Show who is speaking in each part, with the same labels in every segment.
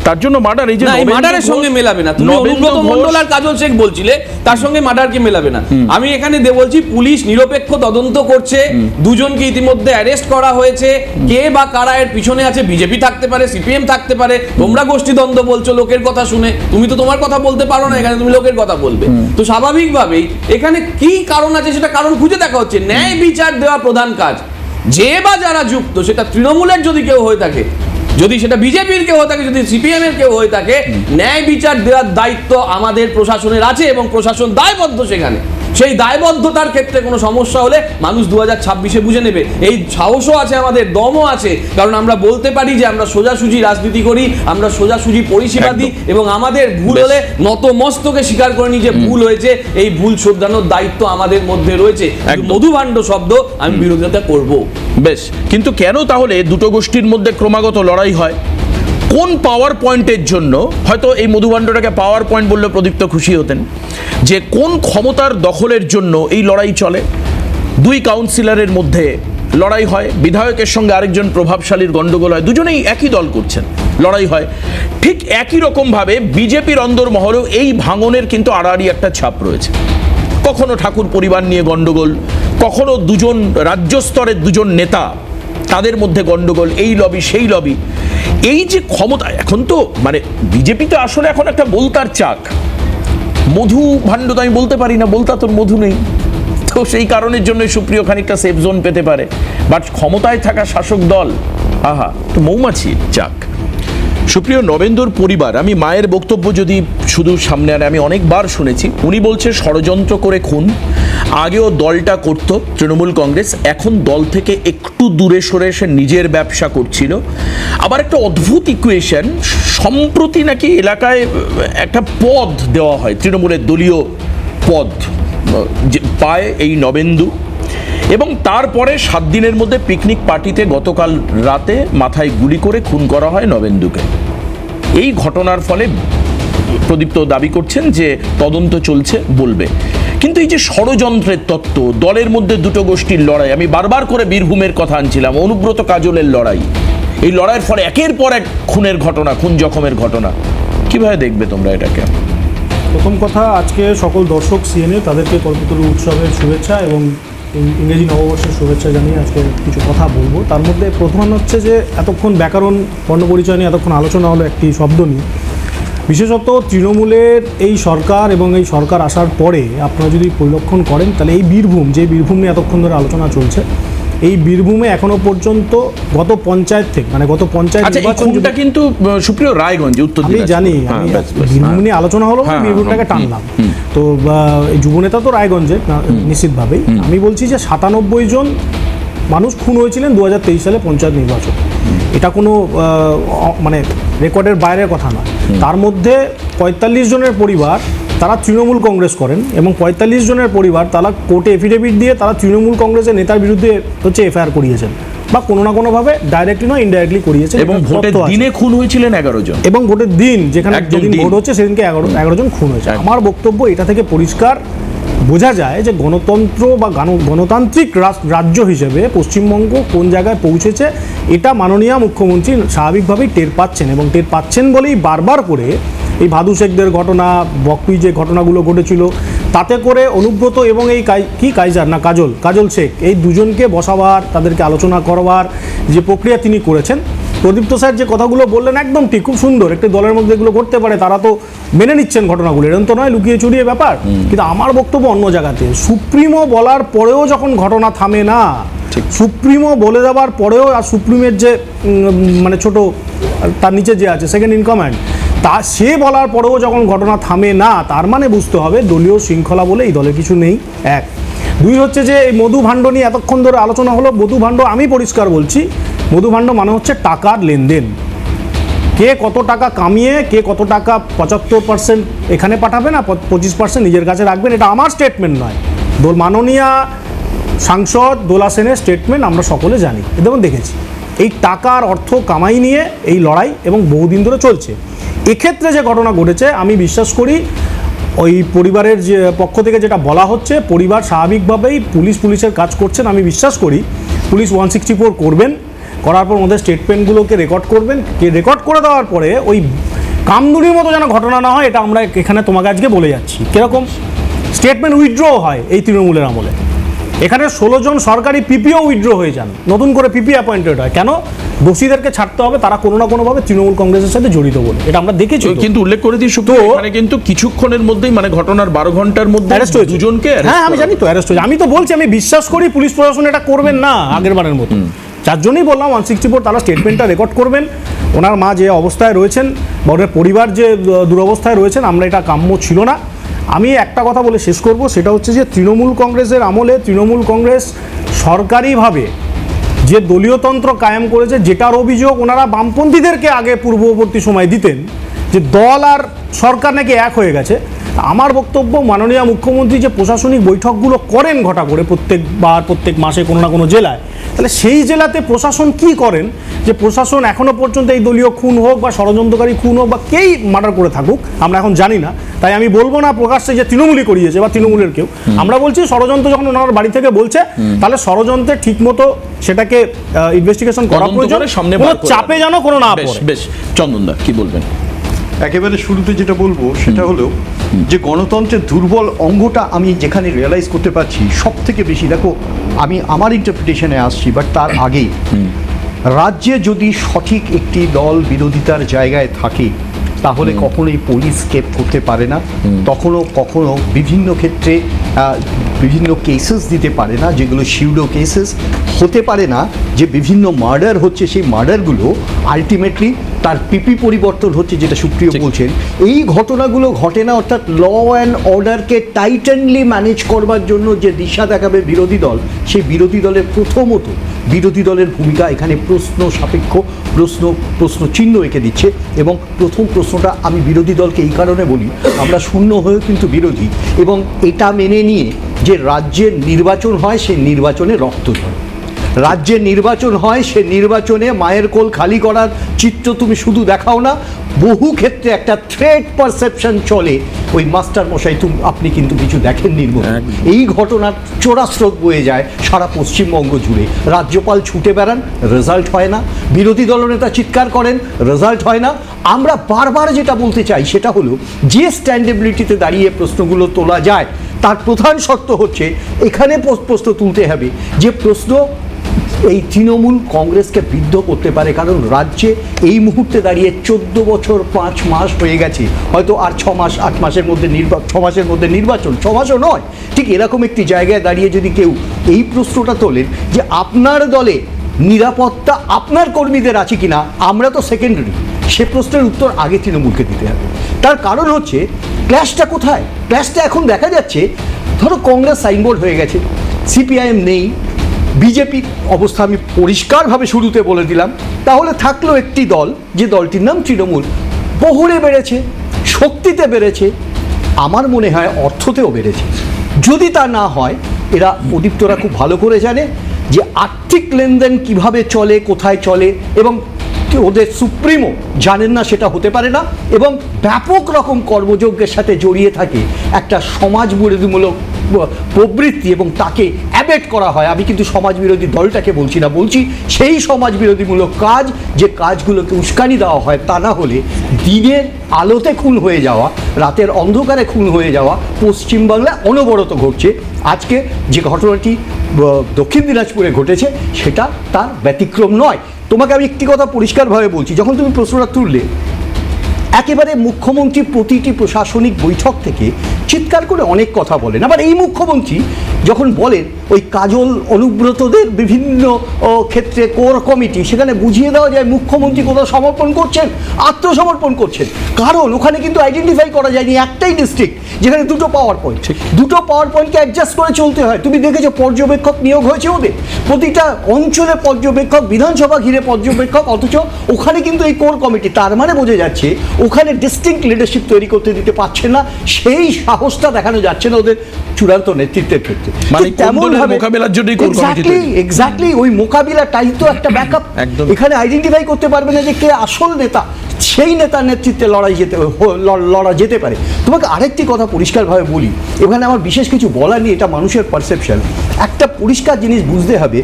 Speaker 1: তার জন্য মার্ডার, এই যে
Speaker 2: মার্ডারের সঙ্গে মেলাবে না। তুমি অনুব্রত মণ্ডল আর কাজল শেখ বলছিলে, তার সঙ্গে মার্ডারকে মেলাবে না। আমি এখানে বলছি পুলিশ নিরপেক্ষ তদন্ত করছে, দুজনকে ইতিমধ্যে অ্যারেস্ট করা হয়েছে। কে বা কারা এর পিছনে আছে, বিজেপি থাকতে পারে, সিপিএম থাকতে পারে। তোমরা গোষ্ঠীদ্বন্দ্ব বলছো লোকের কথা শুনে, তুমি তো তোমার কথা বলতে পারো না, এখানে তুমি লোকের কথা বলবে। তো স্বাভাবিকভাবেই এখানে কি কারণ আছে সেটা কারণ খুঁজে দেখা হচ্ছে। ন্যায় বিচার দেওয়া প্রধান কাজ। যে বা যারা যুক্ত, সেটা তৃণমূলের যদি কেউ হয়ে থাকে, যদি সেটা বিজেপির কেউ হয়ে থাকে, যদি সিপিএম এর কেউ হয়ে থাকে, ন্যায় বিচার দেওয়ার দায়িত্ব আমাদের প্রশাসনের আছে এবং প্রশাসন দায়বদ্ধ। সেখানে সেই দায়বদ্ধতার ক্ষেত্রে কোনো সমস্যা হলে মানুষ 2026-এ বুঝে নেবে। এই সাহসও আছে আমাদের, দমও আছে, কারণ আমরা বলতে পারি যে আমরা সোজাসুজি রাজনীতি করি, আমরা সোজাসুজি পরিষেবা দিই এবং আমাদের ভুল হলে নতমস্তকে স্বীকার করে নিই যে ভুল হয়েছে, এই ভুল শোধরানোর দায়িত্ব আমাদের মধ্যে রয়েছে। মধুভাণ্ড শব্দ আমি বিরোধিতা করব।
Speaker 1: বেশ, কিন্তু কেন তাহলে দুটো গোষ্ঠীর মধ্যে ক্রমাগত লড়াই হয়? কোন পাওয়ার পয়েন্টের জন্য? হয়তো এই মধুভাণ্ডটাকে পাওয়ার পয়েন্ট বললে প্রদীপ্ত খুশি হতেন, যে কোন ক্ষমতার দখলের জন্য এই লড়াই চলে। দুই কাউন্সিলরের মধ্যে লড়াই হয়, বিধায়কের সঙ্গে আরেকজন প্রভাবশালীর গন্ডগোল হয়, দুজনেই একই দল করছেন, লড়াই হয়। ঠিক একই রকমভাবে বিজেপির অন্দরমহলেও এই ভাঙনের কিন্তু আড়াআড়ি একটা ছাপ রয়েছে। কখনো ঠাকুর পরিবার নিয়ে গন্ডগোল, কখনো দুজন রাজ্য স্তরের দুজন নেতা, তাদের মধ্যে গন্ডগোল, এই লবি সেই লবি। এই যে ক্ষমতা, এখন তো মানে বিজেপি তো আসলে এখন একটা বলতার চাক। মধু ভাণ্ড তো আমি বলতে পারি না, বলতা তোর মধু নেই, তো সেই কারণের জন্য সুপ্রিয় খানিকটা সেফ জোন পেতে পারে। বাট ক্ষমতায় থাকা শাসক দল, আহা, তো মৌমাছি চাক। সুপ্রিয় নবেন্দুর পরিবার, আমি মায়ের বক্তব্য যদি শুধু সামনে আনে, আমি অনেকবার শুনেছি, উনি বলছে ষড়যন্ত্র করে খুন। আগেও দলটা করত তৃণমূল কংগ্রেস, এখন দল থেকে একটু দূরে সরে এসে নিজের ব্যবসা করছিল। আবার একটা অদ্ভুত ইকুয়েশন, সম্প্রতি নাকি এলাকায় একটা পদ দেওয়া হয়, তৃণমূলের দলীয় পদ পায় এই নবেন্দু, এবং তারপরে 7 দিনের মধ্যে পিকনিক পার্টিতে গতকাল রাতে মাথায় গুলি করে খুন করা হয় নবেন্দুকে। এই ঘটনার ফলে প্রদীপ্ত দাবি করছেন যে তদন্ত চলছে, বলবে। কিন্তু এই যে ষড়যন্ত্রের তত্ত্ব, দলের মধ্যে দুটো গোষ্ঠীর লড়াই, আমি বারবার করে বীরভূমের কথা আনছিলাম, অনুব্রত কাজলের লড়াই, এই লড়াইয়ের ফলে একের পর এক খুনের ঘটনা, খুন জখমের ঘটনা, কিভাবে দেখবে তোমরা এটাকে?
Speaker 3: প্রথম কথা, আজকে সকল দর্শক সিএনএ তাদেরকে কল্পতরু উৎসবের শুভেচ্ছা এবং ইংরেজি নববর্ষের শুভেচ্ছা জানিয়ে আজকে কিছু কথা বলবো। তার মধ্যে প্রথম হচ্ছে যে এতক্ষণ ব্যাকরণ বর্ণপরিচয় নিয়ে এতক্ষণ আলোচনা হলো একটি শব্দ নিয়ে, বিশেষত তৃণমূলের এই সরকার এবং এই সরকার আসার পরে আপনারা যদি পরিলক্ষণ করেন, তাহলে এই বীরভূম, যে বীরভূম নিয়ে এতক্ষণ ধরে আলোচনা চলছে, এই বীরভূমে এখনো পর্যন্ত গত পঞ্চায়েত থেকে, মানে গত পঞ্চায়েত নির্বাচনটা কিন্তু
Speaker 1: সুপ্রিয় রায়গঞ্জে উত্তর
Speaker 3: আমি জানি, আমি বীরভূম নিয়ে আলোচনা হলো, বীরভূমটাকে টানলাম। তো এই যুবনেতা তো রায়গঞ্জের নিশ্চিতভাবেই। আমি বলছি যে 97 জন মানুষ খুন হয়েছিলেন 2023 সালে পঞ্চায়েত নির্বাচন। এটা কোনো মানে রেকর্ডের বাইরের কথা নয়। তার মধ্যে 45 জনের পরিবার তারা তৃণমূল কংগ্রেস করেন এবং 45 জনের পরিবার তারা কোর্টে এফিডেভিট দিয়ে তারা তৃণমূল কংগ্রেসের নেতার বিরুদ্ধে হচ্ছে এফআইআর করিয়েছেন, বা কোনো না কোনোভাবে ডাইরেক্টলি নয় ইনডাইরেক্টলি করিয়েছেন।
Speaker 1: এবং ভোটের দিনে খুন হয়েছিলেন 11 জন,
Speaker 3: এবং ভোটের দিন, যেখানে যেদিন ভোট হচ্ছে সেদিনকে 11 জন খুন হয়েছে। আমার বক্তব্য এটা থেকে পরিষ্কার বোঝা যায় যে গণতন্ত্র বা গণতান্ত্রিক রাজ্য হিসেবে পশ্চিমবঙ্গ কোন জায়গায় পৌঁছেছে, এটা মাননীয় মুখ্যমন্ত্রী স্বাভাবিকভাবেই টের পাচ্ছেন, এবং টের পাচ্ছেন বলেই বারবার করে এই ভাদু শেখদের ঘটনা, বকপুই যে ঘটনাগুলো ঘটেছিল, তাতে করে অনুব্রত এবং এই কাইজার না কাজল শেখ, এই দুজনকে বসাবার, তাদেরকে আলোচনা করবার যে প্রক্রিয়া তিনি করেছেন। প্রদীপ্ত স্যার যে কথাগুলো বললেন একদম ঠিক, খুব সুন্দর। একটি দলের মধ্যে এগুলো ঘটতে পারে, তারা তো মেনে নিচ্ছেন ঘটনাগুলো, এরকম তো নয় লুকিয়ে চুরিয়ে ব্যাপার। কিন্তু আমার বক্তব্য অন্য জায়গাতে, সুপ্রিমো বলার পরেও যখন ঘটনা থামে না, সুপ্রিমো বলে দেওয়ার পরেও, আর সুপ্রিমের যে মানে ছোট তার নিচে যে আছে সেকেন্ড ইন কমান্ড, তা সে বলার পরেও যখন ঘটনা থামে না, তার মানে বুঝতে হবে দলীয় শৃঙ্খলা বলে এই দলে কিছু নেই। 1, 2 হচ্ছে যে এই মধুভাণ্ড নিয়ে এতক্ষণ ধরে আলোচনা হলো। মধুভাণ্ড, আমি পরিষ্কার বলছি, মধুভাণ্ড মানে হচ্ছে টাকার লেনদেন। কে কত টাকা কামিয়ে, কে কত টাকা 75% এখানে পাঠাবেন আর 25% নিজের কাছে রাখবেন, এটা আমার স্টেটমেন্ট নয়, মাননীয় সাংসদ দোলা সেনের স্টেটমেন্ট, আমরা সকলে জানি এবং দেখেছি। এই টাকার অর্থ কামাই নিয়ে এই লড়াই এবং বহুদিন ধরে চলছে। এক্ষেত্রে যে ঘটনা ঘটেছে, আমি বিশ্বাস করি ওই পরিবারের যে পক্ষ থেকে যেটা বলা হচ্ছে, পরিবার স্বাভাবিকভাবেই পুলিশের কাজ করছেন। আমি বিশ্বাস করি পুলিশ 164 করবেন, করার পর ওদের স্টেটমেন্টগুলোকে রেকর্ড করবেন, রেকর্ড করে দেওয়ার পরে ওই কামদুনির মতো যেন ঘটনা না হয়, এটা আমরা এখানে তোমাকে আজকে বলে যাচ্ছি। কিরকম স্টেটমেন্ট উইথড্র হয় এই তৃণমূলের আমলে, এখানে 16 জন সরকারি পিপিও উইথড্র হয়ে যান, নতুন করে পিপি অ্যাপয়েন্টেড হয়। কেন? দোষীদেরকে ছাড়তে হবে, তারা কোনো না কোনোভাবে তৃণমূল কংগ্রেসের সাথে জড়িত বলে, এটা আমরা দেখেছি।
Speaker 1: কিন্তু উল্লেখ করে দিই শুধু এখানে কিন্তু কিছুক্ষণের মধ্যেই মানে ঘটনার 12 ঘন্টার মধ্যে
Speaker 3: অ্যারেস্ট হয়েছে
Speaker 1: দুজনকে।
Speaker 3: হ্যাঁ আমি জানি তো অ্যারেস্ট হয়েছে। আমি তো বলছি আমি বিশ্বাস করি পুলিশ প্রশাসন এটা করবেন না আগের বারের মতো। যার জন্যই বললাম 164 তারা স্টেটমেন্টটা রেকর্ড করবেন। ওনার মা যে অবস্থায় রয়েছেন বা ওনার পরিবার যে দুরবস্থায় রয়েছেন, আমরা এটা কাম্য ছিল না। আমি একটা কথা বলে শেষ করব, সেটা হচ্ছে যে তৃণমূল কংগ্রেসের আমলে তৃণমূল কংগ্রেস সরকারিভাবে যে দলীয়তন্ত্র কায়েম করেছে, যেটার অভিযোগ ওনারা বামপন্থীদেরকে আগে পূর্ববর্তী সময় দিতেন, যে দল আর সরকার নাকি এক হয়ে গেছে। আমার বক্তব্য, মাননীয় মুখ্যমন্ত্রী যে প্রশাসনিক বৈঠকগুলো করেন ঘটা করে প্রত্যেক মাসে কোনো না কোনো জেলায়, তাহলে সেই জেলাতে প্রশাসন কি করেন, যে প্রশাসন এখনো পর্যন্ত এই দলীয় খুন হোক বা ষড়যন্ত্রকারী খুন হোক বা কেই মার্ডার করে থাকুক আমরা এখন জানি না, তাই আমি বলবো না প্রকাশ্যে যে তৃণমূলই করিয়েছে বা তৃণমূলের কেউ। আমরা বলছি ষড়যন্ত্র যখন ওনার বাড়ি থেকে বলছে, তাহলে ষড়যন্ত্রে ঠিক মতো সেটাকে ইনভেস্টিগেশন করা প্রয়োজন, কোনো চাপে যেন কোনো না পড়ে।
Speaker 1: বেশ, চন্দনদা কি বলবেন?
Speaker 4: একেবারে শুরুতে যেটা বলবো সেটা হলো যে গণতন্ত্রের দুর্বল অঙ্গটা আমি যেখানে রিয়েলাইজ করতে পারছি সব থেকে বেশি, দেখো আমি আমার ইন্টারপ্রিটেশনে আসছি, বাট তার আগেই রাজ্যে যদি সঠিক একটি দল বিরোধিতার জায়গায় থাকে তাহলে কখনোই পুলিশ স্কেপ করতে পারে না, কখনো বিভিন্ন ক্ষেত্রে বিভিন্ন কেসেস দিতে পারে না, যেগুলো সিউডো কেসেস হতে পারে না, যে বিভিন্ন মার্ডার হচ্ছে সেই মার্ডারগুলো আলটিমেটলি তার পিপি পরিবর্তন হচ্ছে, যেটা সুপ্রিয় বলছেন। এই ঘটনাগুলো ঘটে না, অর্থাৎ ল অ্যান্ড অর্ডারকে টাইটেনলি ম্যানেজ করবার জন্য যে দিশা দেখাবে বিরোধী দল, সেই বিরোধী দলের প্রথমত বিরোধী দলের ভূমিকা এখানে প্রশ্ন সাপেক্ষ, প্রশ্ন চিহ্ন এঁকে দিচ্ছে। এবং প্রথম প্রশ্নটা আমি বিরোধী দলকে এই কারণে বলি, আমরা শূন্য হয়েও কিন্তু বিরোধী, এবং এটা মেনে নিয়ে যে রাজ্যের নির্বাচন হয় সেই নির্বাচনে রক্ত ঝরে, রাজ্যে নির্বাচন হয় সে নির্বাচনে মায়ের কোল খালি করার চিত্র তুমি শুধু দেখাও না, বহু ক্ষেত্রে একটা থ্রেট পারসেপশন চলে, ওই মাস্টার মশাই আপনি কিন্তু কিছু দেখেননি। এই ঘটনার চোরা স্রোত বয়ে যায় সারা পশ্চিমবঙ্গ জুড়ে। রাজ্যপাল ছুটে বেড়ান, রেজাল্ট হয় না, বিরোধী দলনেতা চিৎকার করেন, রেজাল্ট হয় না। আমরা বারবার যেটা বলতে চাই সেটা হলো, যে স্ট্যান্ডেবিলিটিতে দাঁড়িয়ে প্রশ্নগুলো তোলা যায় তার প্রধান শর্ত হচ্ছে এখানে প্রশ্ন তুলতে হবে যে প্রশ্ন এই তৃণমূল কংগ্রেসকে বিদ্ধ করতে পারে। কারণ রাজ্যে এই মুহূর্তে দাঁড়িয়ে 14 বছর 5 মাস হয়ে গেছে, হয়তো আর 6 মাস 8 মাসের মধ্যে 6 মাসের মধ্যে নির্বাচন, 6 মাসও নয়, ঠিক এরকম একটি জায়গায় দাঁড়িয়ে যদি কেউ এই প্রশ্নটা তোলেন যে আপনার দলে নিরাপত্তা আপনার কর্মীদের আছে কিনা, আমরা তো সেকেন্ডারি, সে প্রশ্নের উত্তর আগে তৃণমূলকে দিতে হবে। তার কারণ হচ্ছে ক্ল্যাশটা কোথায়? ক্ল্যাশটা এখন দেখা যাচ্ছে, ধরো কংগ্রেস সাইনবোর্ড হয়ে গেছে, সিপিআইএম নেই, বিজেপি অবস্থা আমি পরিষ্কারভাবে শুরুতে বলে দিলাম, তাহলে থাকলো একটি দল, যে দলটির নাম তৃণমূল, বহুরে বেড়েছে, শক্তিতে বেড়েছে, আমার মনে হয় অর্থতেও বেড়েছে। যদি তা না হয়, এরা অদীপ্তরা খুব ভালো করে জানে যে আর্থিক লেনদেন কিভাবে চলে, কোথায় চলে, এবং ওদের সুপ্রিমো জানেন না সেটা হতে পারে না, এবং ব্যাপক রকম কর্মযজ্ঞের সাথে জড়িয়ে থাকে একটা সমাজ বিরোধীমূলক প্রবৃত্তি, এবং তাকে অ্যাবেট করা হয়। আমি কিন্তু সমাজ বিরোধী দলটাকে বলছি না, বলছি সেই সমাজ বিরোধীমূলক কাজ, যে কাজগুলোকে উস্কানি দেওয়া হয়, তা না হলে দিনের আলোতে খুন হয়ে যাওয়া, রাতের অন্ধকারে খুন হয়ে যাওয়া পশ্চিমবাংলায় অনবরত ঘটছে। আজকে যে ঘটনাটি দক্ষিণ দিনাজপুরে ঘটেছে সেটা তার ব্যতিক্রম নয়। তোমাকে আমি একটি কথা পরিষ্কারভাবে বলছি, যখন তুমি প্রশ্নটা তুললে, একেবারে মুখ্যমন্ত্রী প্রতিটি প্রশাসনিক বৈঠক থেকে চিৎকার করে অনেক কথা বলেন, আবার এই মুখ্যমন্ত্রী যখন বলেন ওই কাজল অনুব্রতদের বিভিন্ন ক্ষেত্রে কোর কমিটি, সেখানে বুঝিয়ে দেওয়া যায় মুখ্যমন্ত্রী কোথাও সমর্পণ করছেন, আত্মসমর্পণ করছেন। কারণ ওখানে কিন্তু আইডেন্টিফাই করা যায়নি একটাই ডিস্ট্রিক্ট যেখানে দুটো পাওয়ার পয়েন্ট, দুটো পাওয়ার পয়েন্টকে অ্যাডজাস্ট করে চলতে হয়। তুমি দেখেছো পর্যবেক্ষক নিয়োগ হয়েছে ওদের, প্রতিটা অঞ্চলে পর্যবেক্ষক, বিধানসভা ঘিরে পর্যবেক্ষক, অথচ ওখানে কিন্তু এই কোর কমিটি, তার মানে বোঝা যাচ্ছে ওখানে ডিস্টিংক্ট লিডারশিপ তৈরি করতে দিতে পারছে না, সেই সাহসটা দেখানো যাচ্ছে না ওদের চূড়ান্ত নেতৃত্বের ক্ষেত্রে।
Speaker 1: মানে তেমন ভাবে মোকাবিলার জন্যই কোর কমিটি,
Speaker 4: এক্স্যাক্টলি ওই মোকাবিলাটাই তো একটা ব্যাকআপ। এখানে আইডেন্টিফাই করতে পারবে না যে কে আসল নেতা, সেই নেতার নেতৃত্বে লড়া যেতে পারে। তোমাকে আরেকটি কথা পরিষ্কারভাবে বলি, এখানে আমার বিশেষ কিছু বলার নেই, এটা মানুষের পারসেপশন। একটা পরিষ্কার জিনিস বুঝতে হবে,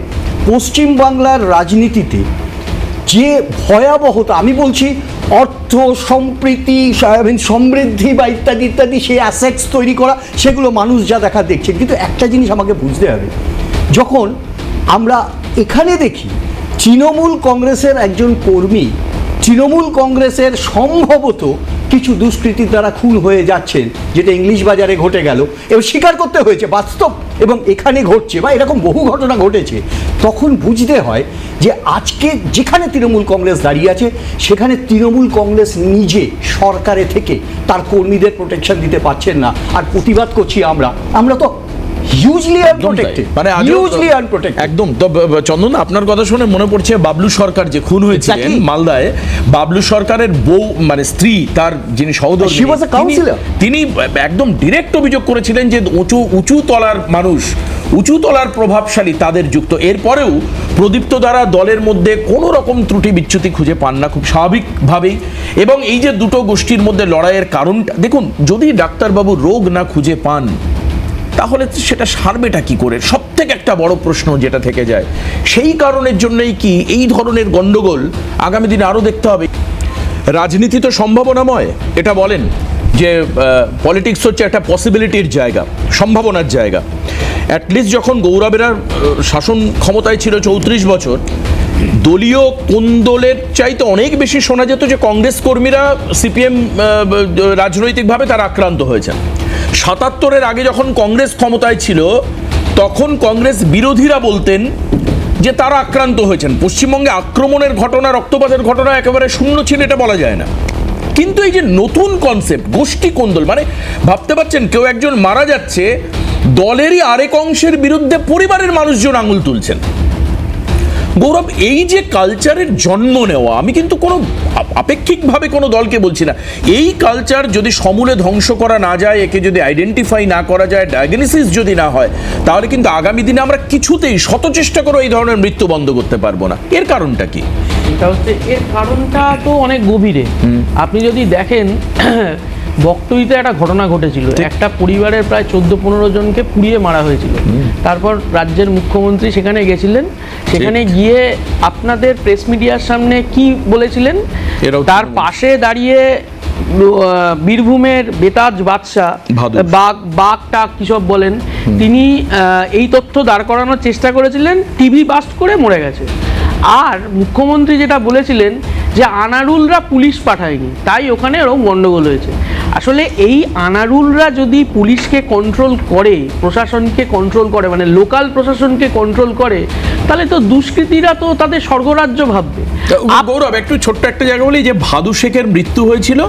Speaker 4: পশ্চিমবাংলার রাজনীতিতে যে ভয়াবহতা, আমি বলছি অর্থ সম্প্রীতি সমৃদ্ধি বা ইত্যাদি ইত্যাদি সেই অ্যাসেটস তৈরি করা, সেগুলো মানুষ যা দেখা দেখছে। কিন্তু একটা জিনিস আমাকে বুঝতে হবে, যখন আমরা এখানে দেখি তৃণমূল কংগ্রেসের একজন কর্মী, তৃণমূল কংগ্রেসের সম্ভবত কিছু দুষ্কৃতির দ্বারা খুন হয়ে যাচ্ছেন, যেটা ইংলিশ বাজারে ঘটে গেল এবং স্বীকার করতে হয়েছে বাস্তব, এবং এখানে ঘটছে বা এরকম বহু ঘটনা ঘটেছে, তখন বুঝতে হয় যে আজকে যেখানে তৃণমূল কংগ্রেস দাঁড়িয়ে আছে সেখানে তৃণমূল কংগ্রেস নিজে সরকারে থেকে তার কর্মীদের প্রোটেকশন দিতে পারছেন না, আর প্রতিবাদ করছি আমরা তো হিউজলি আনপ্রোটেক্টেড,
Speaker 1: মানে
Speaker 4: হিউজলি আনপ্রোটেক্টেড।
Speaker 1: একদম। তো চন্দন, আপনার কথা শুনে মনে পড়ছে বাবলু সরকার যে খুন হয়েছিলেন
Speaker 4: Exactly.
Speaker 1: মালদায়, বাবলু সরকারের বউ মানে স্ত্রী, তার যিনি সহধর্মিণী,
Speaker 4: She was a counselor.
Speaker 1: তিনি একদম ডিরেক্ট অভিযোগ করেছিলেন যে উঁচু তলার মানুষ, উঁচু তলার প্রভাবশালী তাদের যুক্ত। এরপরেও প্রদীপ্ত দ্বারা দলের মধ্যে কোনো রকম ত্রুটি বিচ্যুতি খুঁজে পান না খুব স্বাভাবিকভাবেই। এবং এই যে দুটো গোষ্ঠীর মধ্যে লড়াইয়ের কারণটা দেখুন, যদি ডাক্তারবাবু রোগ না খুঁজে পান তাহলে সেটা সারবেটা কি করে, সব থেকে একটা বড় প্রশ্ন যেটা থেকে যায়। সেই কারণের জন্যই কি এই ধরনের গন্ডগোল আগামী দিনে আরও দেখতে হবে। রাজনীতি তো সম্ভাবনাময়, এটা বলেন যে পলিটিক্স হচ্ছে একটা পসিবিলিটির জায়গা, সম্ভাবনার জায়গা। অ্যাটলিস্ট যখন গৌরবেরা শাসন ক্ষমতায় ছিল 34 বছর, দলীয় কোন্দলের চাইতে অনেক বেশি শোনা যেত যে কংগ্রেস কর্মীরা সিপিএম রাজনৈতিকভাবে তারা আক্রান্ত হয়েছেন। 77-এর আগে যখন কংগ্রেস ক্ষমতায় ছিল তখন কংগ্রেস বিরোধীরা বলতেন যে তারা আক্রান্ত হয়েছেন। পশ্চিমবঙ্গে আক্রমণের ঘটনা, রক্তপাতের ঘটনা একেবারে শূন্য ছিল এটা বলা যায় না। কিন্তু এই যে নতুন কনসেপ্ট গোষ্ঠী কোন্দল, মানে ভাবতে পারছেন কেউ একজন মারা যাচ্ছে, দলেরই আরেক অংশের বিরুদ্ধে পরিবারের মানুষজন আঙুল তুলছেন। গৌরব, এই যে কালচারের জন্ম নেওয়া, আমি কিন্তু কোনো আপেক্ষিকভাবে কোনো দলকে বলছি না, এই কালচার যদি সমূলে ধ্বংস করা না যায়, একে যদি আইডেন্টিফাই না করা যায়, ডায়াগনোসিস যদি না হয়, তাহলে কিন্তু আগামী দিনে আমরা কিছুতেই শত চেষ্টা করে এই ধরনের মৃত্যু বন্ধ করতে পারবো না। এর কারণটা কি?
Speaker 5: এটা হচ্ছে, এর কারণটা তো অনেক গভীরে। আপনি যদি দেখেন বক্তব্যতে একটা ঘটনা ঘটেছিল, একটা পরিবারের প্রায় 14-15 জনকে পুড়িয়ে মারা হয়েছিল। তারপর রাজ্যের মুখ্যমন্ত্রী সেখানে গেছিলেন, সেখানে গিয়ে আপনাদের প্রেস মিডিয়ার সামনে কি বলেছিলেন, তার পাশে দাঁড়িয়ে বীরভূমের বেতাজ বাদশা বাঘটা কিসব বলেন, তিনি এই তথ্য দাঁড় করানোর চেষ্টা করেছিলেন, টিভি বাস্ট করে মরে গেছে। আর মুখ্যমন্ত্রী যেটা বলেছিলেন যে আনারুলরা পুলিশ পাঠায়নি, তাই ওখানে এরকম গন্ডগোল হয়েছে। আসলে এই আনারুলরা যদি পুলিশকে কন্ট্রোল করে, প্রশাসনকে কন্ট্রোল করে, মানে লোকাল প্রশাসনকে কন্ট্রোল করে, তাহলে তো দুষ্কৃতীরা তো তাদের স্বর্গরাজ্য ভাববে।
Speaker 1: গৌরব, একটু ছোট্ট একটা জায়গা বলি, যে ভাদু শেখের মৃত্যু হয়েছিল,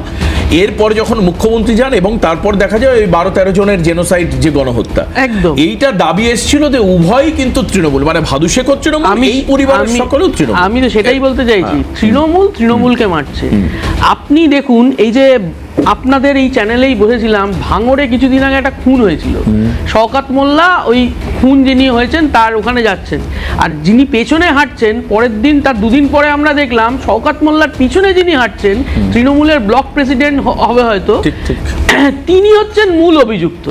Speaker 1: এরপর যখন মুখ্যমন্ত্রী যান এবং তারপর দেখা যায় ওই 12-13 জনের জেনোসাইড, যে গণহত্যা,
Speaker 5: একদম
Speaker 1: এইটা দাবি এসেছিল যে উভয়ই কিন্তু তৃণমূল, মানে ভাদু শেখ তৃণমূল, এই পরিবারের সকলেও তৃণমূল।
Speaker 5: আমি তো সেটাই বলতে চাইছি, তৃণমূলকে মারছে। আপনি দেখুন, এই যে আপনাদের এই চ্যানেলেই বসেছিলাম, ভাঙড়ে কিছুদিন আগে একটা খুন হয়েছিল, শওকত মোল্লা ওই খুন যিনি হয়েছেন তার ওখানে যাচ্ছেন, আর যিনি পেছনে হাঁটছেন পরের দিন, তার দুদিন পরে আমরা দেখলাম শওকত মোল্লার পিছনে যিনি হাঁটছেন, তৃণমূলের ব্লক প্রেসিডেন্ট হবে হয়তো, তিনি হচ্ছেন মূল অভিযুক্ত।